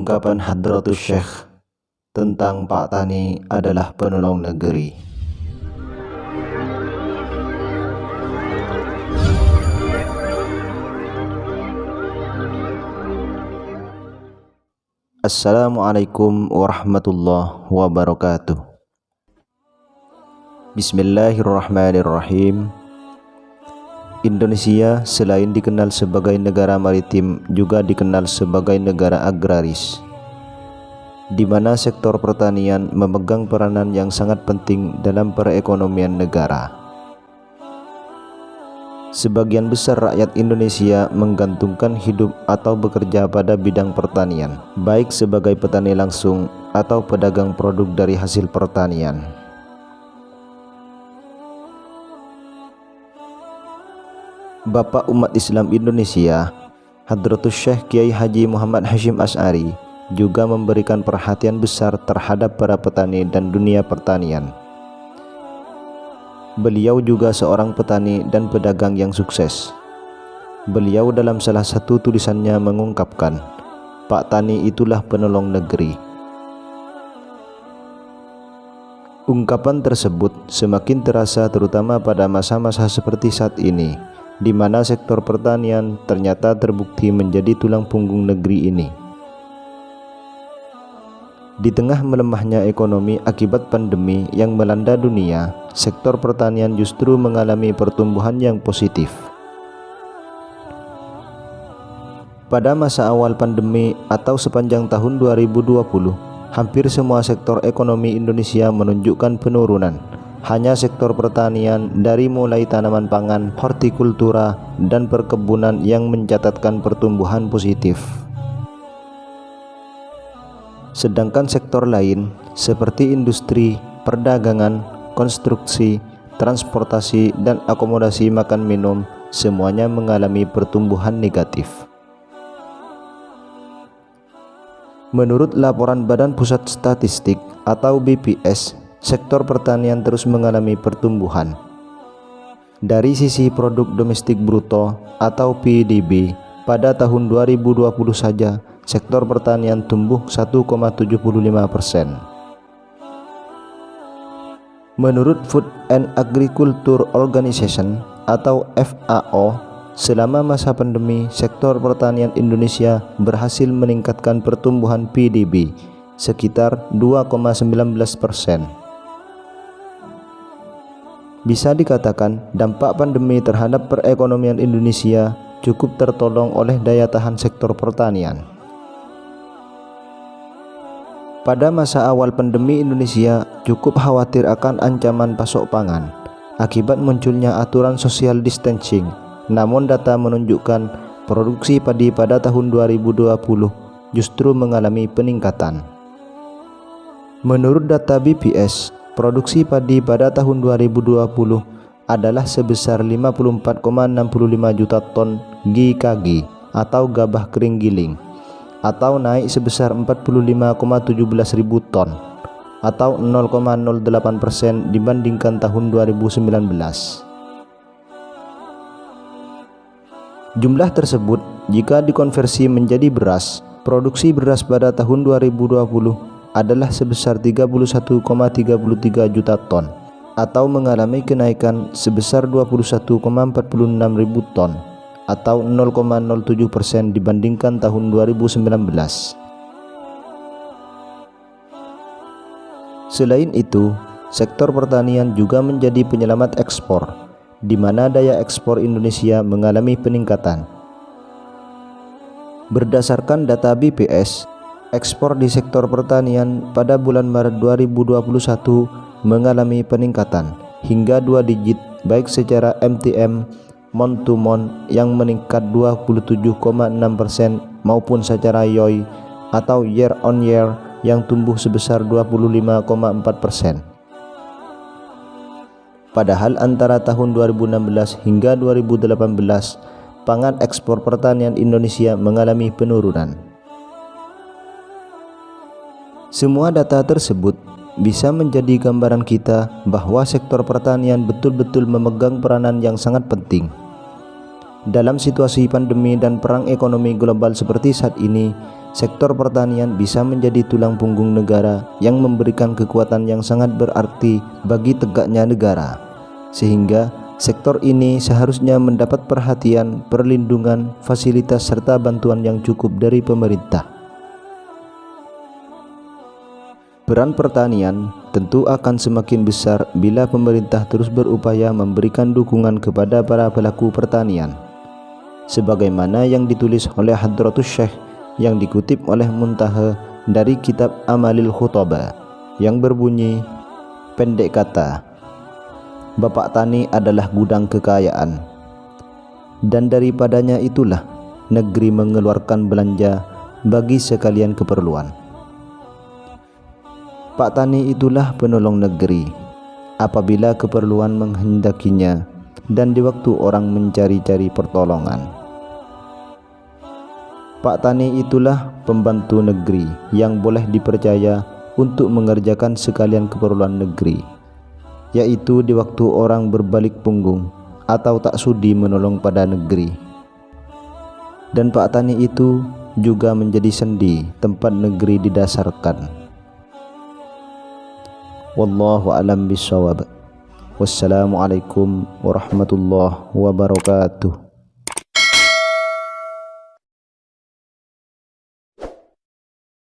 Ungkapan Hadratus Syekh tentang Pak Tani adalah penolong negeri. Assalamualaikum warahmatullahi wabarakatuh. Bismillahirrahmanirrahim. Indonesia selain dikenal sebagai negara maritim juga dikenal sebagai negara agraris, di mana sektor pertanian memegang peranan yang sangat penting dalam perekonomian negara. Sebagian besar rakyat Indonesia menggantungkan hidup atau bekerja pada bidang pertanian, baik sebagai petani langsung atau pedagang produk dari hasil pertanian. Bapak umat Islam Indonesia, Hadratus Syekh Kiai Haji Muhammad Hasyim Asy'ari juga memberikan perhatian besar terhadap para petani dan dunia pertanian. Beliau juga seorang petani dan pedagang yang sukses. Beliau dalam salah satu tulisannya mengungkapkan, "Pak Tani itulah penolong negeri." Ungkapan tersebut semakin terasa terutama pada masa-masa seperti saat ini, di mana sektor pertanian ternyata terbukti menjadi tulang punggung negeri ini. Di tengah melemahnya ekonomi akibat pandemi yang melanda dunia, sektor pertanian justru mengalami pertumbuhan yang positif. Pada masa awal pandemi atau sepanjang tahun 2020, hampir semua sektor ekonomi Indonesia menunjukkan penurunan. Hanya sektor pertanian dari mulai tanaman pangan, hortikultura, dan perkebunan yang mencatatkan pertumbuhan positif. Sedangkan sektor lain seperti industri, perdagangan, konstruksi, transportasi, dan akomodasi makan minum semuanya mengalami pertumbuhan negatif. Menurut laporan Badan Pusat Statistik atau BPS, sektor pertanian terus mengalami pertumbuhan. Dari sisi produk domestik bruto atau PDB, pada tahun 2020 saja sektor pertanian tumbuh 1,75%. Menurut Food and Agriculture Organization atau FAO, selama masa pandemi sektor pertanian Indonesia berhasil meningkatkan pertumbuhan PDB sekitar 2,19%. Bisa dikatakan dampak pandemi terhadap perekonomian Indonesia cukup tertolong oleh daya tahan sektor pertanian. Pada masa awal pandemi Indonesia cukup khawatir akan ancaman pasok pangan akibat munculnya aturan social distancing. Namun data menunjukkan produksi padi pada tahun 2020 justru mengalami peningkatan. Menurut data BPS, produksi padi pada tahun 2020 adalah sebesar 54,65 juta ton GKG atau gabah kering giling, atau naik sebesar 45,17 ribu ton atau 0,08% dibandingkan tahun 2019. Jumlah tersebut jika dikonversi menjadi beras, produksi beras pada tahun 2020 adalah sebesar 31,33 juta ton atau mengalami kenaikan sebesar 21,46 ribu ton atau 0,07% dibandingkan tahun 2019. Selain itu, sektor pertanian juga menjadi penyelamat ekspor, di mana daya ekspor Indonesia mengalami peningkatan. Berdasarkan data BPS, ekspor di sektor pertanian pada bulan Maret 2021 mengalami peningkatan hingga 2 digit baik secara MTM month to month yang meningkat 27,6% maupun secara YOY atau year on year yang tumbuh sebesar 25,4%. Padahal antara tahun 2016 hingga 2018 pangan ekspor pertanian Indonesia mengalami penurunan. Semua data tersebut bisa menjadi gambaran kita bahwa sektor pertanian betul-betul memegang peranan yang sangat penting. Dalam situasi pandemi dan perang ekonomi global seperti saat ini, sektor pertanian bisa menjadi tulang punggung negara yang memberikan kekuatan yang sangat berarti bagi tegaknya negara. Sehingga sektor ini seharusnya mendapat perhatian, perlindungan, fasilitas serta bantuan yang cukup dari pemerintah. Peran pertanian tentu akan semakin besar bila pemerintah terus berupaya memberikan dukungan kepada para pelaku pertanian. Sebagaimana yang ditulis oleh Hadratus Syekh yang dikutip oleh Muntaha dari kitab Amalil Khutaba yang berbunyi, pendek kata, Bapak Tani adalah gudang kekayaan, dan daripadanya itulah negeri mengeluarkan belanja bagi sekalian keperluan. Pak Tani itulah penolong negeri apabila keperluan menghendakinya dan di waktu orang mencari-cari pertolongan. Pak Tani itulah pembantu negeri yang boleh dipercaya untuk mengerjakan sekalian keperluan negeri, yaitu di waktu orang berbalik punggung atau tak sudi menolong pada negeri. Dan Pak Tani itu juga menjadi sendi tempat negeri didasarkan. Wallahu a'lam bishawab. Wassalamualaikum warahmatullahi wabarakatuh.